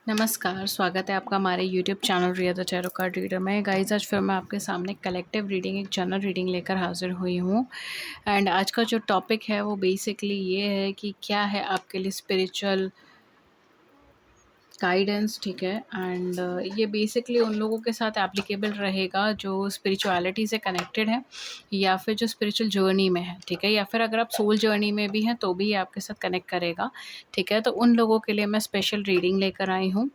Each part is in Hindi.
नमस्कार, स्वागत है आपका हमारे YouTube channel Riya the tarot card reader में। गाइस, आज फिर मैं आपके सामने कलेक्टिव रीडिंग, एक जनरल रीडिंग लेकर हाज़िर हुई हूँ। एंड आज का जो टॉपिक है वो बेसिकली ये है कि क्या है आपके लिए स्पिरिचुअल गाइडेंस, ठीक है। एंड ये बेसिकली उन लोगों के साथ एप्लीकेबल रहेगा जो स्पिरिचुअलिटी से कनेक्टेड है या फिर जो स्पिरिचुअल जर्नी में है, ठीक है। या फिर अगर आप सोल जर्नी में भी हैं तो भी ये आपके साथ कनेक्ट करेगा, ठीक है। तो उन लोगों के लिए मैं स्पेशल रीडिंग लेकर आई हूँ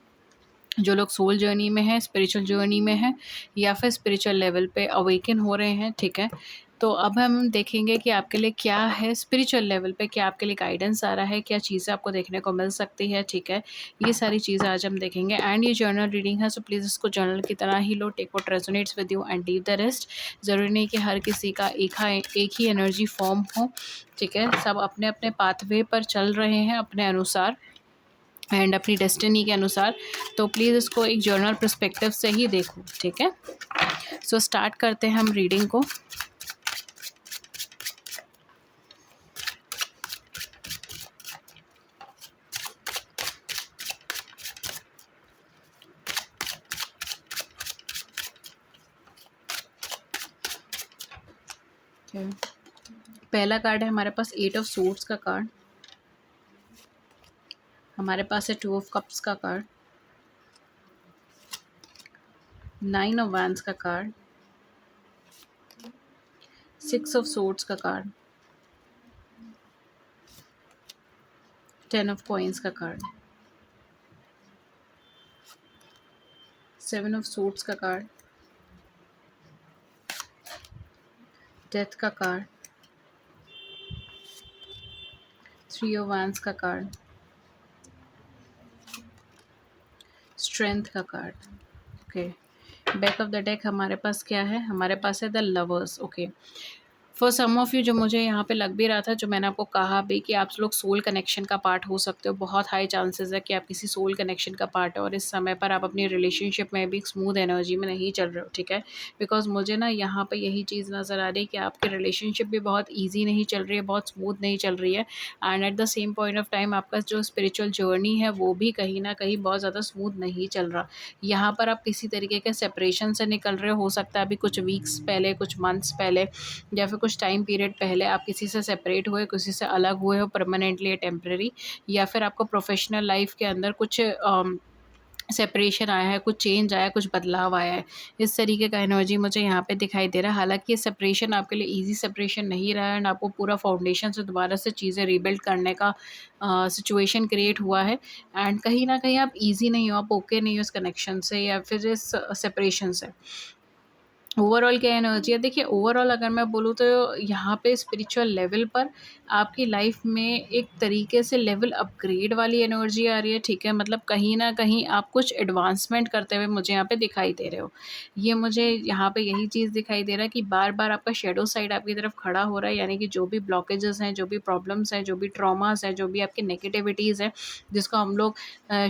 जो लोग सोल जर्नी में हैं, स्पिरिचुअल जर्नी में हैं या फिर स्पिरिचुअल लेवल पे अवेकन हो रहे हैं, ठीक है। तो अब हम देखेंगे कि आपके लिए क्या है स्पिरिचुअल लेवल पे, क्या आपके लिए गाइडेंस आ रहा है, क्या चीज़ें आपको देखने को मिल सकती है, ठीक है। ये सारी चीज़ें आज हम देखेंगे। एंड ये जर्नल रीडिंग है, सो प्लीज़ इसको जर्नल की तरह ही लो। Take what resonates with you and leave the rest. ज़रूरी नहीं कि हर किसी का एक ही एनर्जी फॉर्म हो, ठीक है। सब अपने अपने पाथवे पर चल रहे हैं अपने अनुसार एंड अपनी डेस्टिनी के अनुसार। तो प्लीज़ इसको एक जर्नल पर्सपेक्टिव से ही देखो, ठीक है। सो स्टार्ट करते हैं हम रीडिंग को। पहला कार्ड है हमारे पास 8 ऑफ सोर्ड्स का कार्ड। हमारे पास है 2 ऑफ कप्स का कार्ड, 9 ऑफ वैंड्स का कार्ड, 6 ऑफ सोर्ड्स का कार्ड, 10 ऑफ कॉइंस का कार्ड, 7 ऑफ सोर्ड्स का कार्ड, डेथ का कार्ड, 3 ऑफ वैंड्स का कार्ड, स्ट्रेंथ का card. Okay, back of the deck हमारे पास क्या है? हमारे पास है the lovers. Okay, for some of you, जो मुझे यहाँ पे लग भी रहा था, जो मैंने आपको कहा भी कि आप लोग सोल कनेक्शन का पार्ट हो सकते हो। बहुत हाई चांसेस है कि आप किसी सोल कनेक्शन का पार्ट है और इस समय पर आप अपनी रिलेशनशिप में भी एक स्मूथ एनर्जी में नहीं चल रहे हो, ठीक है। बिकॉज मुझे ना यहाँ पे यही चीज़ नज़र आ रही है कि आपकी रिलेशनशिप भी बहुत ईजी नहीं चल रही है, बहुत स्मूथ नहीं चल रही है। And at the same point of time आपका जो स्पिरिचुअल जर्नी है वो भी कहीं ना कहीं बहुत ज़्यादा स्मूथ नहीं चल रहा। यहाँ पर आप किसी तरीके के सेपरेशन से निकल रहे हो सकता है अभी कुछ वीक्स पहले, कुछ मंथ्स पहले, या फिर कुछ टाइम पीरियड पहले आप किसी से सेपरेट हुए, किसी से अलग हुए हो परमानेंटली या टेम्परेरी। या फिर आपको प्रोफेशनल लाइफ के अंदर कुछ सेपरेशन आया है, कुछ चेंज आया है, कुछ बदलाव आया है। इस तरीके का एनर्जी मुझे यहाँ पे दिखाई दे रहा है। हालांकि ये सेपरेशन आपके लिए इजी सेपरेशन नहीं रहा है एंड आपको पूरा फाउंडेशन से दोबारा से चीज़ें रीबिल्ड करने का सिचुएशन क्रिएट हुआ है। एंड कहीं ना कहीं आप इजी नहीं हो, आप ओके नहीं हो इस कनेक्शन से या फिर इस सेपरेशन से। ओवरऑल क्या एनर्जी है? देखिए, ओवरऑल अगर मैं बोलूँ तो यहाँ पे स्पिरिचुअल लेवल पर आपकी लाइफ में एक तरीके से लेवल अपग्रेड वाली एनर्जी आ रही है, ठीक है। मतलब कहीं न कहीं आप कुछ एडवांसमेंट करते हुए मुझे यहाँ पे दिखाई दे रहे हो। ये मुझे यहाँ पे यही चीज़ दिखाई दे रहा है कि बार-बार आपका शैडो साइड आपकी तरफ खड़ा हो रहा है, यानी कि जो भी ब्लॉकेजेज़ हैं, जो भी प्रॉब्लम्स हैं, जो भी ट्रॉमास हैं, जो भी आपकी नेगेटिविटीज़ हैं, जिसको हम लोग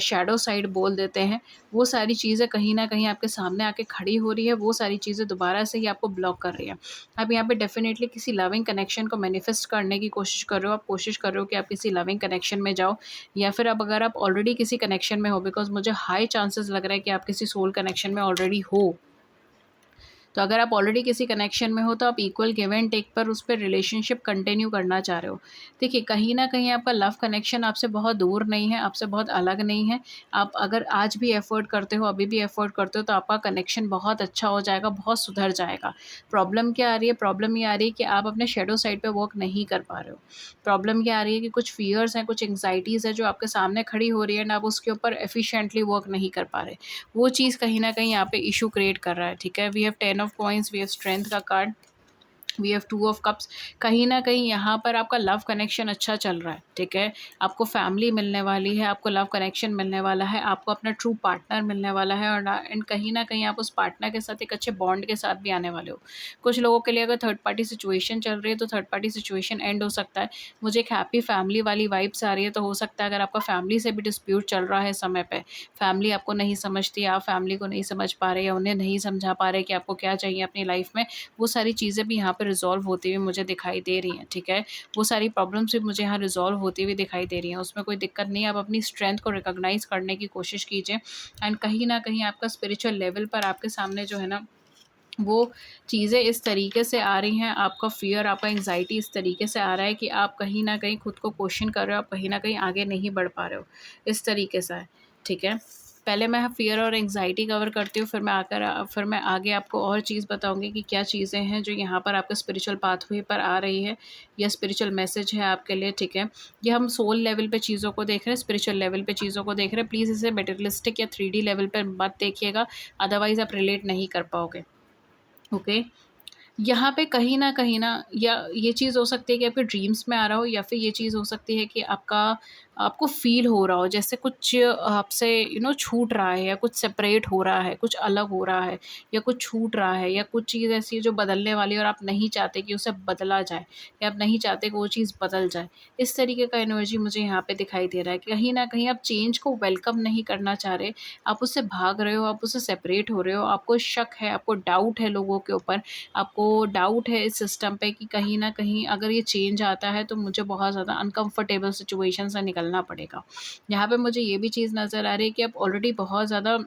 शैडो साइड बोल देते हैं, वो सारी चीज़ें कहीं न कहीं आपके सामने आके खड़ी हो रही है। वो सारी चीज़ें दोबारा से ही आपको ब्लॉक कर रही है। आप यहाँ पे डेफ़िनेटली किसी लविंग कनेक्शन को मैनिफेस्ट करने की कोशिश कर रहे हो। आप कोशिश कर रहे हो कि आप किसी लविंग कनेक्शन में जाओ, या फिर अब अगर आप ऑलरेडी किसी कनेक्शन में हो, बिकॉज़ मुझे हाई चांसेस लग रहा है कि आप किसी सोल कनेक्शन में ऑलरेडी हो। तो अगर आप ऑलरेडी किसी कनेक्शन में हो तो आप इक्वल गिव एंड टेक पर उस पर रिलेशनशिप कंटिन्यू करना चाह रहे हो। देखिए, कहीं न कहीं आपका लव कनेक्शन आपसे बहुत दूर नहीं है, आपसे बहुत अलग नहीं है। आप अगर आज भी एफ़र्ट करते हो, अभी भी एफ़र्ट करते हो, तो आपका कनेक्शन बहुत अच्छा हो जाएगा, बहुत सुधर जाएगा। प्रॉब्लम क्या आ रही है? प्रॉब्लम ये आ रही है कि आप अपने शैडो साइड पे वर्क नहीं कर पा रहे हो। प्रॉब्लम क्या आ रही है कि कुछ फ़ियर्स हैं, कुछ एंग्ज़ायटीज़ है जो आपके सामने खड़ी हो रही है एंड आप उसके ऊपर एफिशिएंटली वर्क नहीं कर पा रहे। वो चीज़ कहीं न कहीं यहाँ पे इश्यू क्रिएट कर रहा है, ठीक है। We have 10 of coins, we have strength का card, we have 2 of cups. कहीं न कहीं यहाँ पर आपका लव कनेक्शन अच्छा चल रहा है, ठीक है। आपको फैमिली मिलने वाली है, आपको लव कनेक्शन मिलने वाला है, आपको अपना ट्रू पार्टनर मिलने वाला है और एंड कहीं न कहीं आप उस पार्टनर के साथ एक अच्छे बॉन्ड के साथ भी आने वाले हो। कुछ लोगों के लिए अगर थर्ड पार्टी सिचुएशन चल रही है तो थर्ड पार्टी सिचुएशन एंड हो सकता है। मुझे एक हैप्पी फैमिली वाली वाइब्स आ रही है, तो हो सकता है अगर आपका फैमिली से भी डिस्प्यूट चल रहा है समय पे, फैमिली आपको नहीं समझती, आप फैमिली को नहीं समझ पा रहे या उन्हें नहीं समझा पा रहे कि आपको क्या चाहिए अपनी लाइफ में, वो सारी चीज़ें भी यहाँ पे रिज़ॉल्व होती हुई मुझे दिखाई दे रही हैं, ठीक है? वो सारी प्रॉब्लम्स भी मुझे यहाँ रिज़ॉल्व होती हुई दिखाई दे रही हैं, उसमें कोई दिक्कत नहीं है। आप अपनी स्ट्रेंथ को रिकॉग्नाइज़ करने की कोशिश कीजिए एंड कहीं न कहीं आपका स्पिरिचुअल लेवल पर आपके सामने जो है ना, वो चीज़ें इस तरीके से आ रही हैं, आपका फ़ियर, आपका एंग्ज़ायटी इस तरीके से आ रहा है कि आप कहीं न कहीं खुद को क्वेश्चन कर रहे हो, आप कहीं न कहीं आगे नहीं बढ़ पा रहे हो, इस तरीके से है, ठीक है? पहले मैं फ़ियर और एंग्ज़ायटी कवर करती हूँ, फिर मैं आगे आपको और चीज़ बताऊँगी कि क्या चीज़ें हैं जो यहाँ पर आपके स्पिरिचुअल पाथवे पर आ रही है या स्पिरिचुअल मैसेज है आपके लिए, ठीक है? ये हम सोल लेवल पे चीज़ों को देख रहे हैं, स्पिरिचुअल लेवल पे चीज़ों को देख रहे हैं। प्लीज़ इसे मटेरियलिस्टिक या 3D लेवल पे मत देखिएगा, अदरवाइज़ आप रिलेट नहीं कर पाओगे। ओके, यहाँ पे कहीं न कहीं ना, या ये चीज़ हो सकती है कि आपके ड्रीम्स में आ रहा हो, या फिर ये चीज़ हो सकती है कि आपको फ़ील हो रहा हो जैसे कुछ आपसे छूट रहा है, या कुछ सेपरेट हो रहा है, कुछ अलग हो रहा है, या कुछ छूट रहा है, या कुछ चीज़ ऐसी है जो बदलने वाली है और आप नहीं चाहते कि उसे बदला जाए, या आप नहीं चाहते कि वो चीज़ बदल जाए। इस तरीके का एनर्जी मुझे यहाँ पे दिखाई दे रहा है। कहीं न कहीं आप चेंज को वेलकम नहीं करना चाह रहे, आप उससे भाग रहे हो, आप उससे सेपरेट हो रहे हो, आपको शक है, आपको डाउट है लोगों के ऊपर, आपको डाउट है इस सिस्टम पे कि कहीं न कहीं अगर ये चेंज आता है तो मुझे बहुत ज़्यादा अनकम्फ़र्टेबल सिचुएशन से निकलना पड़ेगा। यहाँ पे मुझे ये भी चीज़ नज़र आ रही है कि आप ऑलरेडी बहुत ज़्यादा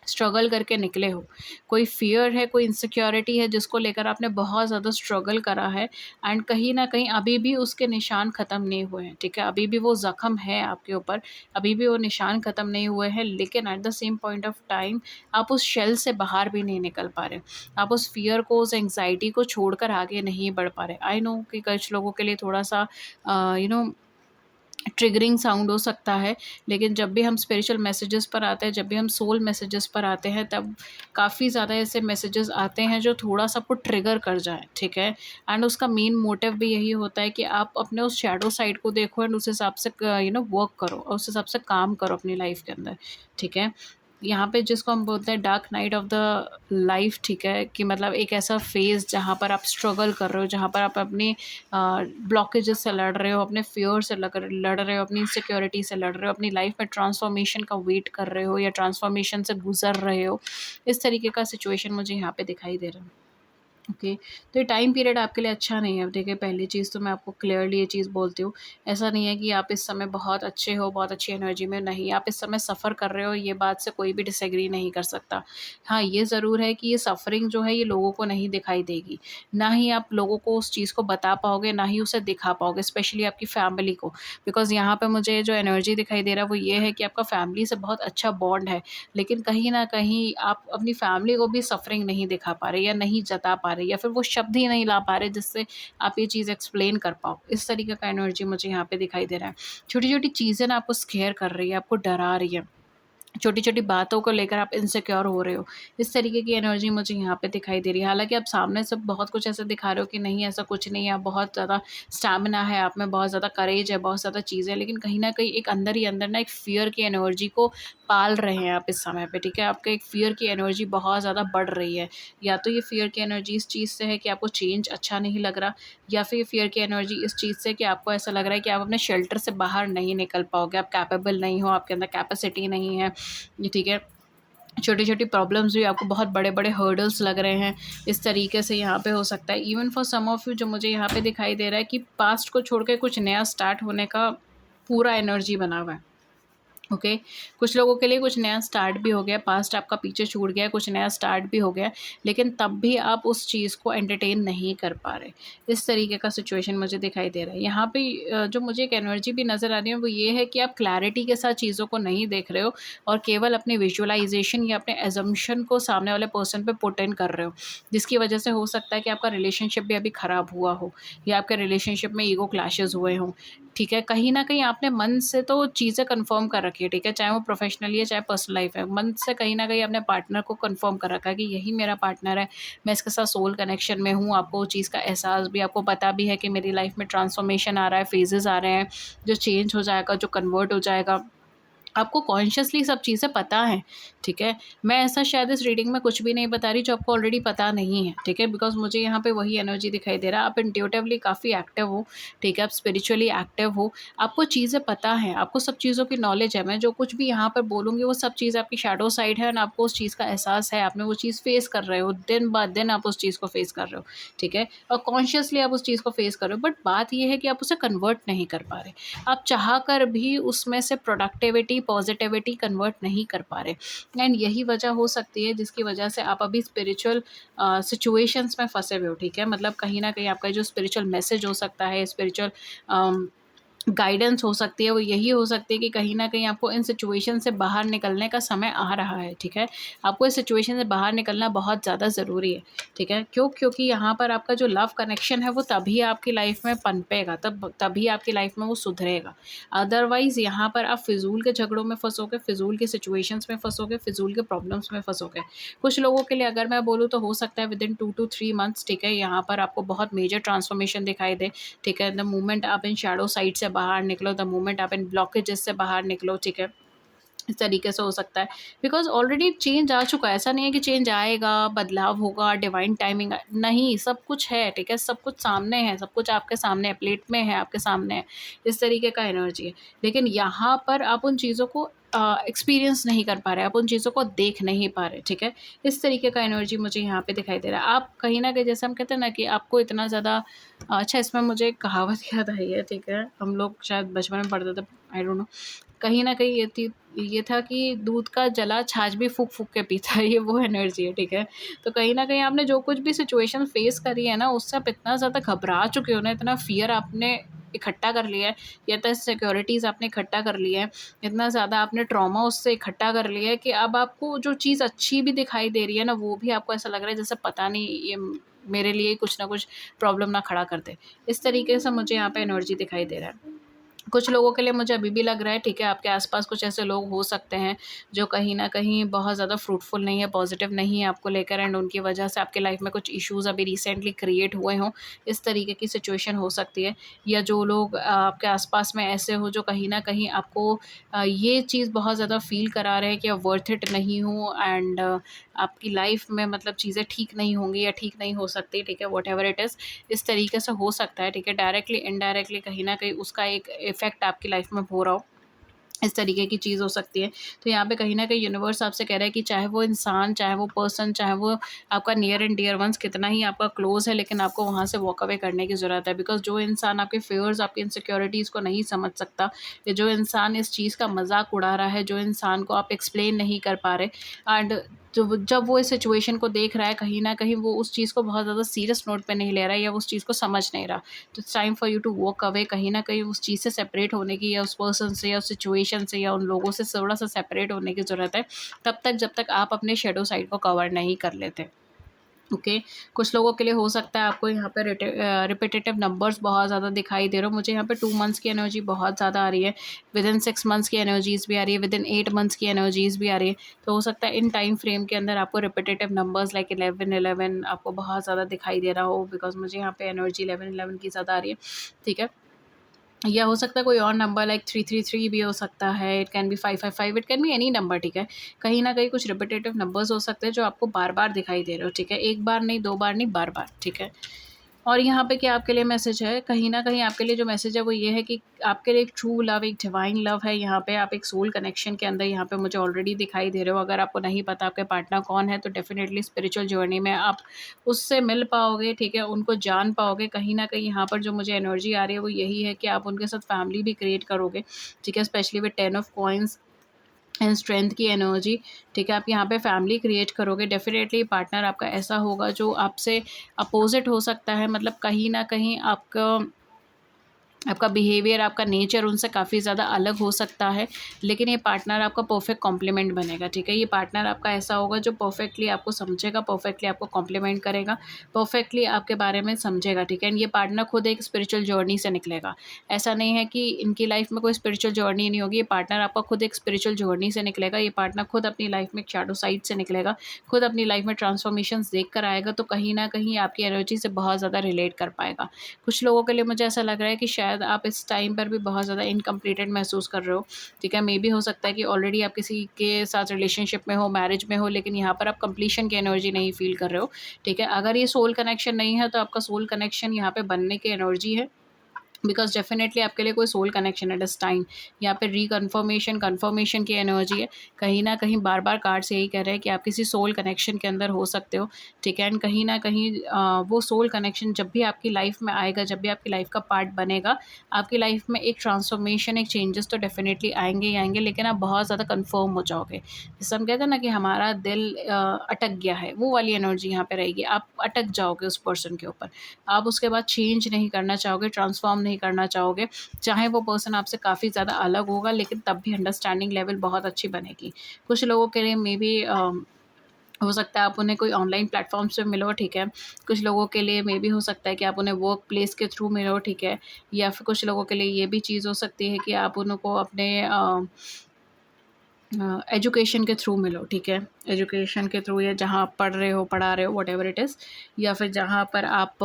स्ट्रगल करके निकले हो। कोई फ़ियर है, कोई इनसिक्योरिटी है जिसको लेकर आपने बहुत ज़्यादा स्ट्रगल करा है एंड कहीं न कहीं अभी भी उसके निशान ख़त्म नहीं हुए हैं, ठीक है? अभी भी वो ज़ख्म है आपके ऊपर, अभी भी वो निशान ख़त्म नहीं हुए हैं, लेकिन at the same point of time आप उस शेल से बाहर भी नहीं निकल पा रहे। आप उस फ़ियर को, उस एंग्ज़ायटी को छोड़कर आगे नहीं बढ़ पा रहे। आई नो कि कुछ लोगों के लिए थोड़ा-सा यू नो ट्रिगरिंग साउंड हो सकता है, लेकिन जब भी हम स्पिरिचुअल मैसेजेस पर आते हैं, जब भी हम सोल मैसेजेस पर आते हैं, तब काफ़ी ज़्यादा ऐसे मैसेजेस आते हैं जो थोड़ा-सा आपको ट्रिगर कर जाएँ, ठीक है? एंड उसका मेन मोटिव भी यही होता है कि आप अपने उस शैडो साइड को देखो एंड उस हिसाब से वर्क करो और उस हिसाब से काम करो अपनी लाइफ़ के अंदर, ठीक है? यहाँ पे जिसको हम बोलते हैं dark night of the life, ठीक है? कि मतलब एक ऐसा फ़ेज़ जहाँ पर आप स्ट्रगल कर रहे हो, जहाँ पर आप अपनी ब्लॉकेजेस से लड़ रहे हो, अपने फ़ियर से लड़ रहे हो, अपनी इनसिक्योरिटी से लड़ रहे हो, अपनी लाइफ़ में ट्रांसफ़ॉर्मेशन का वेट कर रहे हो या ट्रांसफ़ॉर्मेशन से गुज़र रहे हो। इस तरीके का सिचुएशन मुझे यहाँ पे दिखाई दे रहा है। ओके, तो ये टाइम पीरियड आपके लिए अच्छा नहीं है। अब देखिए, पहली चीज़ तो मैं आपको क्लियरली ये चीज़ बोलती हूँ, ऐसा नहीं है कि आप इस समय बहुत अच्छे हो, बहुत अच्छी एनर्जी में, नहीं, आप इस समय सफ़र कर रहे हो, ये बात से कोई भी डिसएग्री नहीं कर सकता। हाँ, ये ज़रूर है कि ये सफ़रिंग जो है ये लोगों को नहीं दिखाई देगी, ना ही आप लोगों को उस चीज़ को बता पाओगे, ना ही उसे दिखा पाओगे, स्पेशली आपकी फैमिली को। बिकॉज़ यहाँ पे मुझे जो एनर्जी दिखाई दे रहा है वो ये है कि आपका फैमिली से बहुत अच्छा बॉन्ड है, लेकिन कहीं न कहीं आप अपनी फैमिली को भी सफ़रिंग नहीं दिखा पा रहे या नहीं जता पा रहे, या फिर वो शब्द ही नहीं ला पा रहे जिससे आप ये चीज़ एक्सप्लेन कर पाओ। इस तरीके का एनर्जी मुझे यहाँ पे दिखाई दे रहा है। छोटी-छोटी चीज़ें ना आपको स्केयर कर रही है, आपको डरा रही है। छोटी-छोटी बातों को लेकर आप इनसिक्योर हो रहे हो। इस तरीके की एनर्जी मुझे यहाँ पे दिखाई दे रही है। हालाँकि आप सामने से बहुत कुछ ऐसा दिखा रहे हो कि नहीं, ऐसा कुछ नहीं है, आप बहुत ज़्यादा स्टैमिना है आप में, बहुत ज़्यादा करेज है, बहुत ज़्यादा चीज़ें हैं, लेकिन कहीं न कहीं एक अंदर ही अंदर ना एक फ़ियर की एनर्जी को पाल रहे हैं आप इस समय पे, ठीक है? आपका एक फ़ियर की एनर्जी बहुत ज़्यादा बढ़ रही है। या तो ये फ़ियर की एनर्जी इस चीज़ से है कि आपको चेंज अच्छा नहीं लग रहा, या फिर फ़ियर की एनर्जी इस चीज़ से कि आपको ऐसा लग रहा है कि आप अपने शेल्टर से बाहर नहीं निकल पाओगे, आप कैपेबल नहीं हो, आपके अंदर कैपेसिटी नहीं है। ये ठीक है? छोटी-छोटी प्रॉब्लम्स भी आपको बहुत बड़े-बड़े हर्डल्स लग रहे हैं, इस तरीके से यहाँ पे हो सकता है। Even for some of you, जो मुझे यहाँ पे दिखाई दे रहा है कि पास्ट को छोड़ के कुछ नया स्टार्ट होने का पूरा एनर्जी बना हुआ है। ओके, कुछ लोगों के लिए कुछ नया स्टार्ट भी हो गया, पास्ट आपका पीछे छूट गया, कुछ नया स्टार्ट भी हो गया, लेकिन तब भी आप उस चीज़ को एंटरटेन नहीं कर पा रहे। इस तरीके का सिचुएशन मुझे दिखाई दे रहा है। यहाँ पे जो मुझे एक एनर्जी भी नज़र आ रही है वो ये है कि आप क्लैरिटी के साथ चीज़ों को नहीं देख रहे हो और केवल अपने विजुअलाइज़ेशन या अपने असम्पशन को सामने वाले पर्सन पे पुट इन कर रहे हो, जिसकी वजह से हो सकता है कि आपका रिलेशनशिप भी अभी ख़राब हुआ हो, या आपके रिलेशनशिप में ईगो क्लैशेज़ हुए हों। ठीक है, कहीं न कहीं आपने मन से तो चीज़ें कन्फ़र्म कर रखी है, ठीक है? चाहे वो प्रोफ़ेशनली है, चाहे पर्सनल लाइफ़ है। मन से कहीं न कहीं अपने पार्टनर को कन्फ़र्म कर रखा है कि यही मेरा पार्टनर है, मैं इसके साथ सोल कनेक्शन में हूँ। आपको वो चीज़ का एहसास भी, आपको पता भी है कि मेरी लाइफ़ में ट्रांसफ़ॉर्मेशन आ रहा है, फ़ेज़ेज़ आ रहे हैं, जो चेंज हो जाएगा, जो कन्वर्ट हो जाएगा। आपको कॉन्शियसली सब चीज़ें पता हैं, ठीक है? मैं ऐसा शायद इस रीडिंग में कुछ भी नहीं बता रही जो आपको ऑलरेडी पता नहीं है, ठीक है? बिकॉज़ मुझे यहाँ पे वही एनर्जी दिखाई दे रहा है। आप इंट्यूटिवली काफ़ी एक्टिव हो, ठीक है? आप स्पिरिचुअली एक्टिव हो, आपको चीज़ें पता हैं, आपको सब चीज़ों की नॉलेज है। मैं जो कुछ भी यहाँ पर बोलूँगी वो सब चीज़ आपकी शैडो साइड है एंड आपको उस चीज़ का एहसास है, आपने वो चीज़ फेस कर रहे हो, दिन ब दिन आप उस चीज़ को फेस कर रहे हो, ठीक है? और कॉन्शियसली आप उस चीज़ को फेस कर रहे हो, बट बात ये है कि आप उसे कन्वर्ट नहीं कर पा रहे। आप चाह कर भी उसमें से प्रोडक्टिविटी, पॉजिटिविटी कन्वर्ट नहीं कर पा रहे एंड यही वजह हो सकती है जिसकी वजह से आप अभी स्पिरिचुअल सिचुएशंस में फंसे हुए हो, ठीक है? मतलब कहीं ना कहीं आपका जो स्पिरिचुअल मैसेज हो सकता है, स्पिरिचुअल गाइडेंस हो सकती है, वो यही हो सकती है कि कहीं न कहीं आपको इन सिचुएशन से बाहर निकलने का समय आ रहा है, ठीक है? आपको इस सिचुएशन से बाहर निकलना बहुत ज़्यादा ज़रूरी है, ठीक है? क्यों? क्योंकि यहाँ पर आपका जो लव कनेक्शन है वो तभी आपकी लाइफ़ में पनपेगा, तभी आपकी लाइफ़ में वो सुधरेगा। अदरवाइज़ यहाँ पर आप फ़िज़ूल के झगड़ों में फँसोगे, फ़िज़ूल की सिचुएशंस में फँसोगे, फ़िज़ूल के प्रॉब्लम्स में फँसोगे। कुछ लोगों के लिए अगर मैं बोलूँ तो हो सकता है विदिन 2 टू 3 मंथ्स, ठीक है? यहाँ पर आपको बहुत मेजर ट्रांसफॉर्मेशन दिखाई दे, ठीक है? द मोमेंट आप इन शैडो साइड से बाहर निकलो, द मोमेंट आप इन ब्लॉकेजेस से बाहर निकलो, ठीक है? इस तरीके से हो सकता है बिकॉज़ ऑलरेडी चेंज आ चुका है। ऐसा नहीं है कि चेंज आएगा, बदलाव होगा, डिवाइन टाइमिंग नहीं, सब कुछ है, ठीक है? सब कुछ सामने है, सब कुछ आपके सामने है, प्लेट में है, आपके सामने है। इस तरीके का एनर्जी है। लेकिन यहाँ पर आप उन चीज़ों को एक्सपीरियंस नहीं कर पा रहे, आप उन चीज़ों को देख नहीं पा रहे, ठीक है? इस तरीके का एनर्जी मुझे यहाँ पे दिखाई दे रहा है। आप कहीं न कहीं जैसे हम कहते हैं ना कि आपको इतना ज़्यादा अच्छा इसमें मुझे एक कहावत याद आई है, ठीक है? हम लोग शायद बचपन में पढ़ते थे, आई डोंट नो। कहीं न कहीं ये था कि दूध का जला छाछ भी फूँक-फूँक के पीता है, ये वो एनर्जी है, ठीक है? तो कहीं न कहीं आपने जो कुछ भी सिचुएशन फेस करी है ना, उससे आप इतना ज़्यादा घबरा चुके हो ना, इतना फ़ियर आपने इकट्ठा कर लिया है, या इतना सिक्योरिटीज़ आपने इकट्ठा कर लिया है, इतना ज़्यादा आपने ट्रॉमा उससे इकट्ठा कर लिया है कि अब आपको जो चीज़ अच्छी भी दिखाई दे रही है ना, वो भी आपको ऐसा लग रहा है जैसे पता नहीं ये मेरे लिए कुछ ना कुछ प्रॉब्लम ना खड़ा कर दे। इस तरीके से मुझे यहाँ पे एनर्जी दिखाई दे रहा है। कुछ लोगों के लिए मुझे अभी भी लग रहा है, ठीक है, आपके आसपास कुछ ऐसे लोग हो सकते हैं जो कहीं न कहीं बहुत ज़्यादा फ्रूटफुल नहीं है, पॉज़िटिव नहीं है आपको लेकर एंड उनकी वजह से आपकी लाइफ़ में कुछ इश्यूज़ अभी रिसेंटली क्रिएट हुए हों, इस तरीके की सिचुएशन हो सकती है। या जो लोग आपके आसपास में ऐसे हो जो कहीं न कहीं आपको ये चीज़ बहुत ज़्यादा फ़ील करा रहे हैं कि आप वर्थ इट नहीं हो एंड आपकी लाइफ़ में मतलब चीज़ें ठीक नहीं होंगी या ठीक नहीं हो सकती, ठीक है, व्हाटएवर इट इज़। इस तरीके से हो सकता है, ठीक है, डायरेक्टली इनडायरेक्टली कहीं न कहीं उसका एक इफ़ेक्ट आपकी लाइफ़ में हो रहा हो। इस तरीके की चीज़ हो सकती है। तो यहाँ पे कहीं न कहीं यूनिवर्स आपसे कह रहा है कि चाहे वो इंसान, चाहे वो पर्सन, चाहे वो आपका नियर एंड डियर वन्स कितना ही आपका क्लोज़ है, लेकिन आपको वहाँ से वॉक अवे करने की ज़रूरत है। बिकॉज़ जो इंसान आपके फ़ियर्स, आपकी इनसिक्योरिटीज़ को नहीं समझ सकता, या जो इंसान इस चीज़ का मज़ाक उड़ा रहा है, जो इंसान को आप एक्सप्लेन नहीं कर पा रहे एंड जब वो इस सिचुएशन को देख रहा है, कहीं न कहीं वो उस चीज़ को बहुत ज़्यादा सीरियस नोट पे नहीं ले रहा है या उस चीज़ को समझ नहीं रहा। तो it's time for you to walk away, कहीं न कहीं उस चीज़ से सेपरेट होने की, या उस पर्सन से या उस सिचुएशन से या उन लोगों से थोड़ा-सा सेपरेट होने की ज़रूरत है, तब तक जब तक आप अपने शैडो साइड को कवर नहीं कर लेते। ओके। कुछ लोगों के लिए हो सकता है आपको यहाँ पे रिपिटेटिव नंबर्स बहुत ज़्यादा दिखाई दे रहे हो। मुझे यहाँ पे 2 मंथ्स की एनर्जी बहुत ज़्यादा आ रही है, विदिन 6 मंथ्स की एनर्जीज़ भी आ रही है, विदिन 8 मंथ्स की एनर्जीज़ भी आ रही है। तो हो सकता है इन टाइम फ्रेम के अंदर आपको रिपिटेटिव नंबर्स लाइक 11-11 आपको बहुत ज़्यादा दिखाई दे रहा हो, बिकॉज़ मुझे यहाँ पे एनर्जी 11-11 की ज़्यादा आ रही है, ठीक है? या हो सकता है कोई और नंबर लाइक 333 भी हो सकता है, it can B 555, it can be any number, ठीक है? कहीं न कहीं कुछ रिपिटेटिव नंबर्स हो सकते हैं जो आपको बार-बार दिखाई दे रहे हो, ठीक है? एक बार नहीं, 2 बार नहीं, बार-बार, ठीक है? और यहाँ पे क्या आपके लिए मैसेज है, कहीं न कहीं आपके लिए जो मैसेज है वो ये है कि आपके लिए एक ट्रू लव, एक डिवाइन लव है यहाँ पे, आप एक सोल कनेक्शन के अंदर यहाँ पे मुझे ऑलरेडी दिखाई दे रहे हो। अगर आपको नहीं पता आपके पार्टनर कौन है, तो डेफ़िनेटली स्पिरिचुअल जर्नी में आप उससे मिल पाओगे, ठीक है? उनको जान पाओगे। कहीं न कहीं यहाँ पर जो मुझे एनर्जी आ रही है वो यही है कि आप उनके साथ फैमिली भी क्रिएट करोगे, ठीक है? Specially with 10 of coins and strength की एनर्जी, ठीक है? आप यहाँ पे फैमिली क्रिएट करोगे। डेफ़िनेटली पार्टनर आपका ऐसा होगा जो आपसे अपोज़िट हो सकता है, मतलब कहीं न कहीं आपका बिहेवियर, आपका नेचर उनसे काफ़ी ज़्यादा अलग हो सकता है, लेकिन ये पार्टनर आपका परफेक्ट कॉम्प्लीमेंट बनेगा, ठीक है? ये पार्टनर आपका ऐसा होगा जो परफेक्टली आपको समझेगा, परफेक्टली आपको कॉम्प्लीमेंट करेगा, परफेक्टली आपके बारे में समझेगा, ठीक है? एंड ये पार्टनर खुद एक स्पिरिचुअल जर्नी से निकलेगा। ऐसा नहीं है कि इनकी लाइफ में कोई स्पिरिचुअल जर्नी नहीं होगी, ये पार्टनर आपका खुद एक स्पिरिचुअल जर्नी से निकलेगा, ये पार्टनर खुद अपनी लाइफ में एक शैडो साइड से निकलेगा, खुद अपनी लाइफ में ट्रांसफॉर्मेशंस देख कर आएगा, तो कहीं न कहीं आपकी एनर्जी से बहुत ज़्यादा रिलेट कर पाएगा। कुछ लोगों के लिए मुझे ऐसा लग रहा है कि शायद शायद आप इस टाइम पर भी बहुत ज़्यादा इनकम्प्लीटेड महसूस कर रहे हो, ठीक है। मे बी हो सकता है कि ऑलरेडी आप किसी के साथ रिलेशनशिप में हो, मैरिज में हो, लेकिन यहाँ पर आप कंप्लीशन की एनर्जी नहीं फ़ील कर रहे हो, ठीक है। अगर ये सोल कनेक्शन नहीं है तो आपका सोल कनेक्शन यहाँ पे बनने की एनर्जी है, बिकॉज डेफिनेटली आपके लिए कोई soul connection at this time. यहाँ पे रिकन्फर्मेशन कन्फर्मेशन की एनर्जी है। कहीं ना कहीं बार बार कार्ड्स यही कह रहे हैं कि आप किसी सोल कनेक्शन के अंदर हो सकते हो, ठीक है। एंड कहीं ना कहीं वो सोल कनेक्शन जब भी आपकी लाइफ में आएगा, जब भी आपकी लाइफ का पार्ट बनेगा, आपकी लाइफ में एक ट्रांसफॉर्मेशन, एक चेंजेस तो डेफिनेटली आएंगे ही आएंगे, लेकिन आप बहुत ज़्यादा कन्फर्म हो जाओगे। जैसे हम कहते हैं ना कि हमारा दिल अटक गया है, वो वाली एनर्जी यहाँ पे रहेगी। आप अटक जाओगे उस पर्सन के ऊपर, आप उसके बाद चेंज नहीं करना चाहोगे, ट्रांसफॉर्म नहीं करना चाहोगे। चाहे वो पर्सन आपसे काफ़ी ज़्यादा अलग होगा, लेकिन तब भी अंडरस्टैंडिंग लेवल बहुत अच्छी बनेगी। कुछ लोगों के लिए मे बी हो सकता है आप उन्हें कोई ऑनलाइन प्लेटफॉर्म्स पे मिलो, ठीक है। कुछ लोगों के लिए मे बी हो सकता है कि आप उन्हें वर्क प्लेस के थ्रू मिलो, ठीक है। या फिर कुछ लोगों के लिए ये भी चीज़ हो सकती है कि आप उनको अपने एजुकेशन के थ्रू मिलो, ठीक है। एजुकेशन के थ्रू, या जहाँ आप पढ़ रहे हो, पढ़ा रहे हो, व्हाटएवर इट इज़, या फिर जहाँ पर आप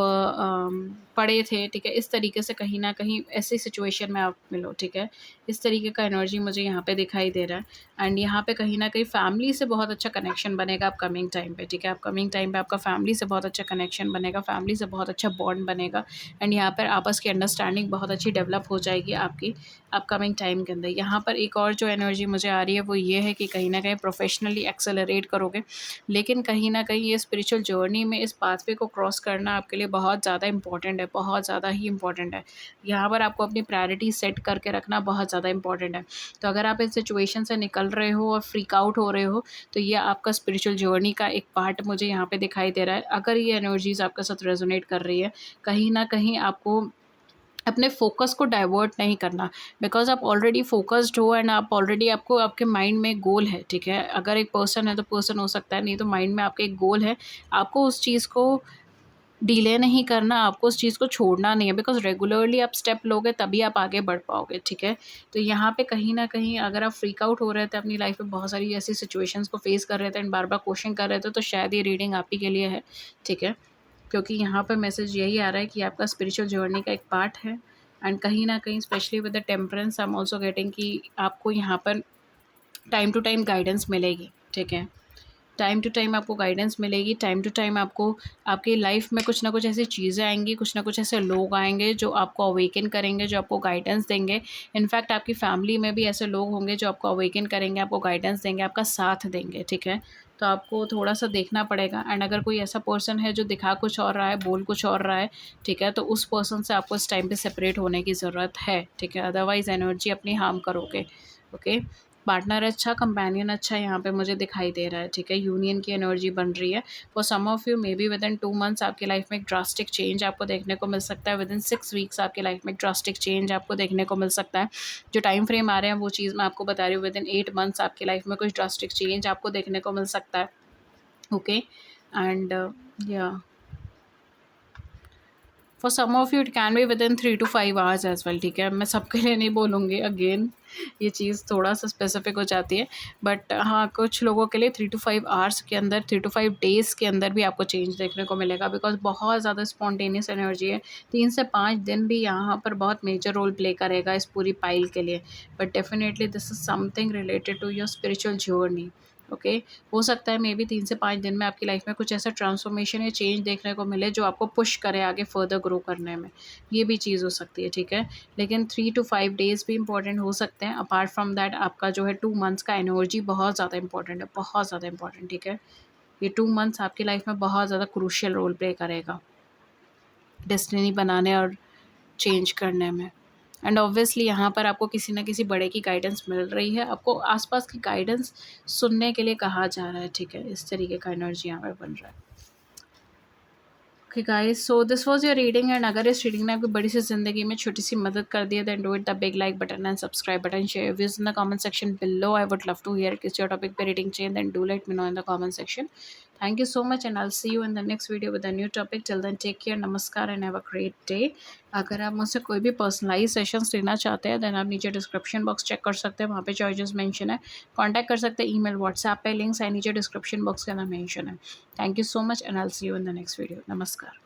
पढ़े थे, ठीक है। इस तरीके से कहीं ना कहीं ऐसी सिचुएशन में आप मिलो, ठीक है। इस तरीके का एनर्जी मुझे यहाँ पे दिखाई दे रहा है। एंड यहाँ पे कहीं ना कहीं फैमिली से बहुत अच्छा कनेक्शन बनेगा आप कमिंग टाइम पे, ठीक है। आप कमिंग टाइम पे आपका फैमिली से बहुत अच्छा कनेक्शन बनेगा, फैमिली से बहुत अच्छा बॉन्ड बनेगा। एंड यहाँ पर आपस की अंडरस्टैंडिंग बहुत अच्छी डेवलप हो जाएगी आपकी अपकमिंग टाइम के अंदर। यहाँ पर एक और जो एनर्जी मुझे आ रही है वो ये है कि कहीं ना कहीं प्रोफेशनली एक्सेलरेट करोगे, लेकिन कहीं ना कहीं ये स्पिरिचुअल जर्नी में इस पाथवे को क्रॉस करना आपके लिए बहुत ज़्यादा इंपॉर्टेंट है, बहुत ज़्यादा ही इंपॉर्टेंट है। यहाँ पर आपको अपनी प्रायोरिटी सेट करके रखना बहुत ज़्यादा इंपॉर्टेंट है। तो अगर आप इस सिचुएशन से निकल रहे हो और फ्रीक आउट हो रहे हो, तो ये आपका स्पिरिचुअल जर्नी का एक पार्ट मुझे यहाँ पे दिखाई दे रहा है। अगर ये एनर्जीज आपके साथ रेजोनेट कर रही है, कहीं ना कहीं आपको अपने फोकस को डाइवर्ट नहीं करना, बिकॉज आप ऑलरेडी फोकस्ड हो एंड आप ऑलरेडी, आपको आपके माइंड में गोल है, ठीक है। अगर एक पर्सन है तो पर्सन हो सकता है, नहीं तो माइंड में आपका एक गोल है। आपको उस चीज़ को डिले नहीं करना, आपको उस चीज़ को छोड़ना नहीं है, बिकॉज रेगुलरली आप स्टेप लोगे तभी आप आगे बढ़ पाओगे, ठीक है। तो यहाँ पे कहीं ना कहीं अगर आप फ्रीक आउट हो रहे थे अपनी लाइफ में, बहुत सारी ऐसी सिचुएशंस को फेस कर रहे थे एंड बार बार क्वेश्चन कर रहे थे, तो शायद ये रीडिंग आप ही के लिए है, ठीक है। क्योंकि यहाँ पर मैसेज यही आ रहा है कि आपका स्पिरिचुअल जर्नी का एक पार्ट है। एंड कहीं न कहीं specially with the temperance I am also getting कि आपको यहाँ पर टाइम टू टाइम गाइडेंस मिलेगी, ठीक है। टाइम टू टाइम आपको गाइडेंस मिलेगी, टाइम टू टाइम आपको आपकी लाइफ में कुछ ना कुछ ऐसी चीज़ें आएँगी, कुछ ना कुछ ऐसे लोग आएँगे जो आपको अवेकन करेंगे, जो आपको गाइडेंस देंगे। इनफैक्ट आपकी फैमिली में भी ऐसे लोग होंगे जो आपको अवेकन करेंगे, आपको गाइडेंस देंगे, आपका साथ देंगे, ठीक है। तो आपको थोड़ा-सा देखना पड़ेगा। एंड अगर कोई ऐसा पर्सन है जो दिखा कुछ और रहा है, बोल कुछ और रहा है, ठीक है, तो उस पर्सन से आपको इस टाइम पे सेपरेट होने की ज़रूरत है, ठीक है। अदरवाइज़ एनर्जी अपनी हार्म करोगे, ओके। पार्टनर अच्छा, कंपेनियन अच्छा यहाँ पे मुझे दिखाई दे रहा है, ठीक है। यूनियन की एनर्जी बन रही है। For some of you may be within 2 months आपकी लाइफ में एक ड्रास्टिक चेंज आपको देखने को मिल सकता है। विद इन 6 वीक्स आपकी लाइफ में एक ड्रास्टिक चेंज आपको देखने को मिल सकता है। जो टाइम फ्रेम आ रहे हैं वो चीज़ मैं आपको बता रही हूँ, विद इन 8 मंथ्स आपकी लाइफ में कुछ ड्रास्टिक चेंज आपको देखने को मिल सकता है, ओके। एंड या for some of you it can be within 3 to 5 hours as well, ठीक है। मैं सबके लिए नहीं बोलूँगी, अगेन ये चीज़ थोड़ा सा स्पेसिफिक हो जाती है, बट हाँ, कुछ लोगों के लिए 3 to 5 आवर्स के अंदर, 3 to 5 डेज़ के अंदर भी आपको चेंज देखने को मिलेगा, बिकॉज बहुत ज़्यादा स्पॉन्टेनियस एनर्जी है। 3 से 5 दिन भी यहाँ पर बहुत मेजर रोल प्ले करेगा इस पूरी पाइल के लिए, but definitely this is something related to your spiritual journey, okay. हो सकता है मे बी 3 से 5 दिन में आपकी लाइफ में कुछ ऐसा ट्रांसफॉर्मेशन या चेंज देखने को मिले जो आपको पुश करे आगे फर्दर ग्रो करने में, ये भी चीज़ हो सकती है, ठीक है। लेकिन 3 to 5 डेज़ भी इंपॉर्टेंट हो सकते हैं। अपार्ट फ्रॉम दैट आपका जो है 2 मंथ्स का एनर्जी बहुत ज़्यादा इंपॉर्टेंट है, बहुत ज़्यादा इंपॉर्टेंट, ठीक है। ये 2 मंथ्स आपकी लाइफ में बहुत ज़्यादा क्रूशियल रोल प्ले करेगा डेस्टिनी बनाने और चेंज करने में। एंड ऑब्वियसली यहाँ पर आपको किसी न किसी बड़े की गाइडेंस मिल रही है, आपको आसपास की गाइडेंस सुनने के लिए कहा जा रहा है, ठीक है। इस तरीके का एनर्जी यहाँ पर बन रहा है। Okay guys, so this was your reading. And अगर इस रीडिंग ने आपकी बड़ी सी ज़िंदगी में छोटी सी मदद कर दी है, then do it the big like button and subscribe button, share views in the comment section below. I would love to hear किस योर टॉपिक पे रीडिंग चाहिए, then do let me know in the comment section. Thank you so much and I will see you in the next video with a new topic. Till then take care, नमस्कार and have a great day. अगर आप मुझसे कोई भी पर्सनलाइज सेशंस लेना चाहते हैं, देन आप नीचे डिस्क्रिप्शन बॉक्स चेक कर सकते हैं, वहाँ पे चॉइसेस मेंशन है। कॉन्टैक्ट कर सकते हैं, ईमेल, व्हाट्सएप पे लिंक्स है नीचे डिस्क्रिप्शन बॉक्स के अंदर मेंशन है। Thank you so much and I will see you in the next video. नमस्कार।